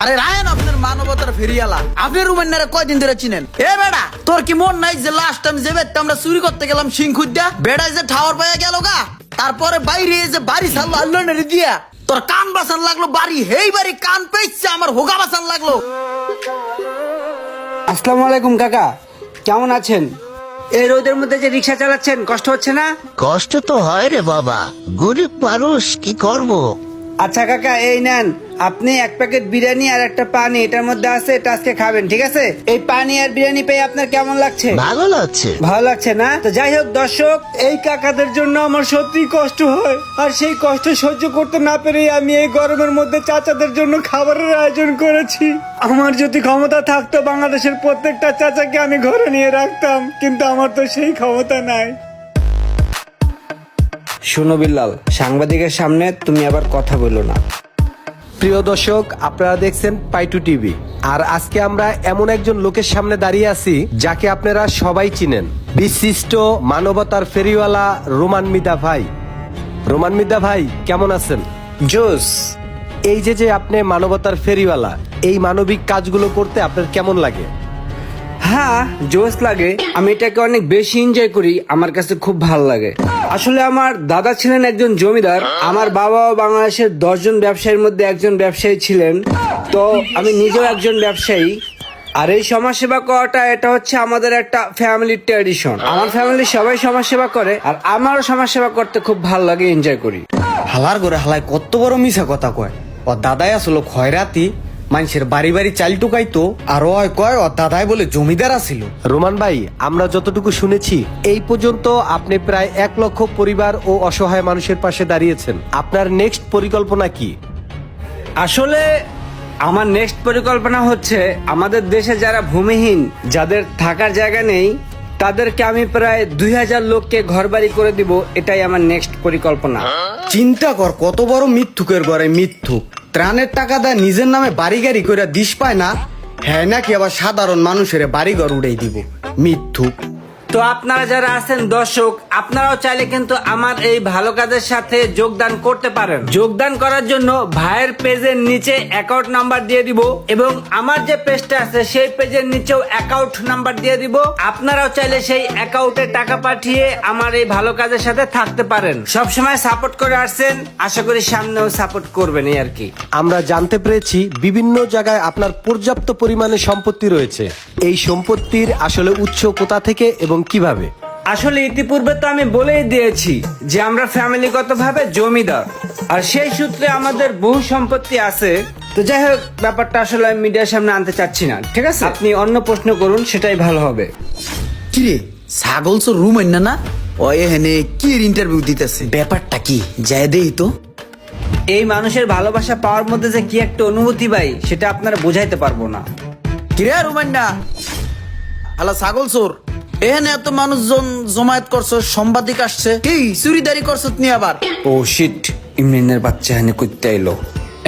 আরে রায়ন আপনার মানবতার ফেরিয়ালা আপনি রুমেন্নারে কয়দিন ধরে চিনেন? এ বেড়া তোর কি মন নাই যে লাস্ট টাইম যে বেড়টা আমরা চুরি করতে গেলাম সিংখুদ্দা বেড়ায় যে টাওয়ার পাইয়া গেল গা, তারপরে বাইরে যে বাড়ি ছাড়লো আল্লাহ দিয়া তোর কান বাসান লাগলো বাড়ি হেই বাড়ি কান পেয়েছে আমার হোগা বাসান লাগলো। আসসালামু আলাইকুম কাকা, কেমন আছেন? এই রোদের মধ্যে যে রিক্সা চালাচ্ছেন কষ্ট হচ্ছে না? কষ্ট তো হয় রে বাবা, গরিব মানুষ কি করব। আচ্ছা কাকা, এই নেন আপনি এক প্যাকেট বিরিয়ানি আর একটা পানি এটার মধ্যে আছে, এটা আজকে খাবেন, ঠিক আছে? এই পানি আর বিরিয়ানি পেয়ে আপনার কেমন লাগছে? ভালো লাগছে। ভালো লাগছে না? তো যাই হোক দর্শক, এই কাকাদের জন্য আমার সত্যি কষ্ট হয়, আর সেই কষ্ট সহ্য করতে না পেরে আমি এই গরমের মধ্যে চাচাদের জন্য খাবারের আয়োজন করেছি। আমার যদি ক্ষমতা থাকতো বাংলাদেশের প্রত্যেকটা চাচাকে আমি ঘরে নিয়ে রাখতাম, কিন্তু আমার তো সেই ক্ষমতা নাই। শোনো বিল্লাল, সাংবাদিকের সামনে তুমি আবার কথা বলো না। প্রিয় দর্শক, আপনারা দেখছেন পাইটু টিভি, আর আজকে আমরা এমন একজন লোকের সামনে দাঁড়িয়ে আছি যাকে আপনারা সবাই চিনেন, বিশিষ্ট মানবতার ফেরিওয়ালা রোমান মিদা ভাই। রোমান মিদা ভাই কেমন আছেন? জোস। এই যে আপনি মানবতার ফেরিওয়ালা, এই মানবিক কাজগুলো করতে আপনার কেমন লাগে? হ্যাঁ, জোস লাগে। আমি এটাকে অনেক বেশি এনজয় করি, আমার কাছে খুব ভালো লাগে। আসলে আমার দাদা ছিলেন একজন জমিদার, আমার বাবাও বাংলাদেশের 10 জন ব্যবসায়ীর মধ্যে একজন ব্যবসায়ী ছিলেন, তো আমি নিজেও একজন ব্যবসায়ী। আর এই সমাজসেবা করাটা এটা হচ্ছে আমাদের একটা ফ্যামিলি ট্র্যাডিশন। আমার ফ্যামিলির সবাই সমাজসেবা করে, আর আমারও সমাজসেবা করতে খুব ভালো লাগে, এনজয় করি। হালার করে হালায় কত বড় মিশা কথা কয়। ও দাদাই আসলো খয়রাতি, মানুষের বাড়ি বাড়ি চাল টুকাইতো, আর ওই কয় ও দাদাই বলে জমিদার আছিল। রোমান ভাই, আমরা যতটুকু শুনেছি এই পর্যন্ত আপনি প্রায় 1 লক্ষ পরিবার ও অসহায় মানুষের পাশে দাঁড়িয়েছেন। আপনার নেক্সট পরিকল্পনা কি? আসলে আমার নেক্সট পরিকল্পনা হচ্ছে আমাদের দেশে যারা ভূমিহীন, যাদের থাকার জায়গা নেই, তাদেরকে আমি প্রায় 2000 লোককে ঘরবাড়ি করে দিব। এটাই আমার নেক্সট পরিকল্পনা। চিন্তা কর কত বড় মিথ্যুকের ঘরে মিথ্যুক ত্রাণের টাকা দেয় নিজের নামে বাড়ি গাড়ি করে দিস পায় না, হ্যাঁ নাকি আবার সাধারণ মানুষের বাড়িঘর উড়াই দিব। মিথ্যুক। তো আপনারা যারা আছেন দর্শক, আপনারাও চাইলে কিন্তু আমার এই ভালো কাজের সাথে যোগদান করতে পারেন। যোগদান করার জন্য ভাইয়ের পেজের নিচে অ্যাকাউন্ট নাম্বার দিয়ে দিব, এবং আমার যে পেজটা আছে সেই পেজের নিচেও অ্যাকাউন্ট নাম্বার দিয়ে দিব। আপনারাও চাইলে সেই অ্যাকাউন্টে টাকা পাঠিয়ে আমার এই ভালো কাজের সাথে থাকতে পারেন। সবসময় সাপোর্ট করে আসছেন, আশা করি সামনেও সাপোর্ট করবেন, এই আর কি। আমরা জানতে পেরেছি বিভিন্ন জায়গায় আপনার পর্যাপ্ত পরিমাণে সম্পত্তি রয়েছে। এই সম্পত্তির আসলে উৎস কোথা থেকে এবং কিভাবে? আসলে ইতিপূর্বে তো আমি বলেই দিয়েছি যে আমরা ফ্যামিলিগতভাবে জমিদার, আর সেই সূত্রে আমাদের বহু সম্পত্তি আছে। তো যাই হোক, ব্যাপারটা আসলে আমি মিডিয়ার সামনে আনতে চাচ্ছি না, ঠিক আছে? আপনি অন্য প্রশ্ন করুন, সেটাই ভালো হবে। কিরে ছাগল চোর রুম না না ও এখানে কি ইন্টারভিউ দিতেছে, ব্যাপারটা কি যায় দেই তো। এই মানুষের ভালোবাসা পাওয়ার মধ্যে যে কি একটা অনুভূতি ভাই, সেটা আপনারা বোঝাইতে পারবো না। কিরে রুমান্না হালা ছাগল চোর, এখানে এত মানুষজন জমায়েত করছো, সাংবাদিক আসছে, কি চুরিদারি করছো নি আবার? ও শিট, ইমরানের বাচ্চা এখানে করতে এলো,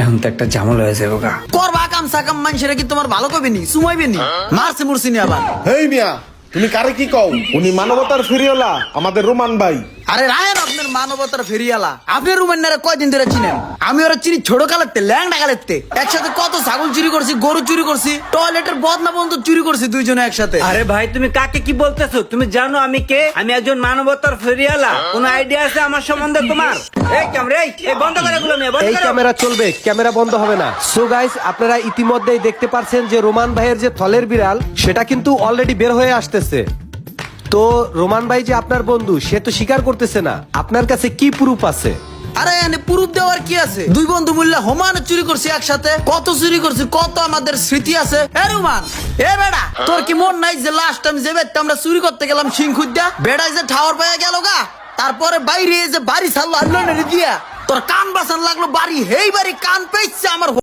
এখন তো একটা ঝামেলা হয়ে যাবে গা। করবা কাম সাকাম মানুষেরা কি তোমার ভালো কবে নি সুমাইবে নি মারছে মুরছি নি আবার? হেই মিয়া, তুমি কারে কি কও? উনি মানবতার ফিরিওয়ালা আমাদের রোমান ভাই। আরে রায়ন আপনার মানবতার ফেরিয়ালা আপনি রুমান্নারে কয়দিন ধরে চিনেন? আমি ওরা চিনি ছোট কালাতে ল্যাংডা কালাতে, একসাথে কত ছাগল চুরি করছি, গরু চুরি করছি, টয়লেটের বদনা বন্ধ চুরি করছি দুইজনে একসাথে। আরে ভাই, তুমি কাকে কি বলতেছো? তুমি জানো আমি কে? আমি একজন মানবতার ফেরিয়ালা। কোন আইডিয়া আছে আমার সম্বন্ধে তোমার? এই ক্যামেরা, এই বন্ধ করে এগুলো নিয়ে বন্ধ এই করো। ক্যামেরা চলবে, ক্যামেরা বন্ধ হবে না। সো গাইস, আপনারা ইতিমধ্যেই দেখতে পাচ্ছেন যে রোমান ভাইয়ের যে থলের বিড়াল, সেটা কিন্তু অলরেডি বের হয়ে আসতেছে। তো রোমান ভাই যে আপনার বন্ধু, সে তো স্বীকার করতেছে না। আপনার কাছে কি প্রুফ আছে? আরে এনে প্রুফ দেওয়ার কি আছে? দুই বন্ধু মিললে হোমানে চুরি করছি একসাথে, কত চুরি করছি, কত আমাদের স্মৃতি আছে। এ রুমান, এ বেড়া তোর কি মন নাই যে লাস্ট টাইম যে বেড়টা আমরা চুরি করতে গেলাম সিংখুদ্দা বেড়ায় যে টাওয়ার পাইয়া গেল গা, তারপরে বাইরে যে বাড়ি ছাড়লো আল্লাহ দিয়া তোর কান বাসান লাগলো বাড়ি হেই বাড়ি কান পেয়েছে আমার।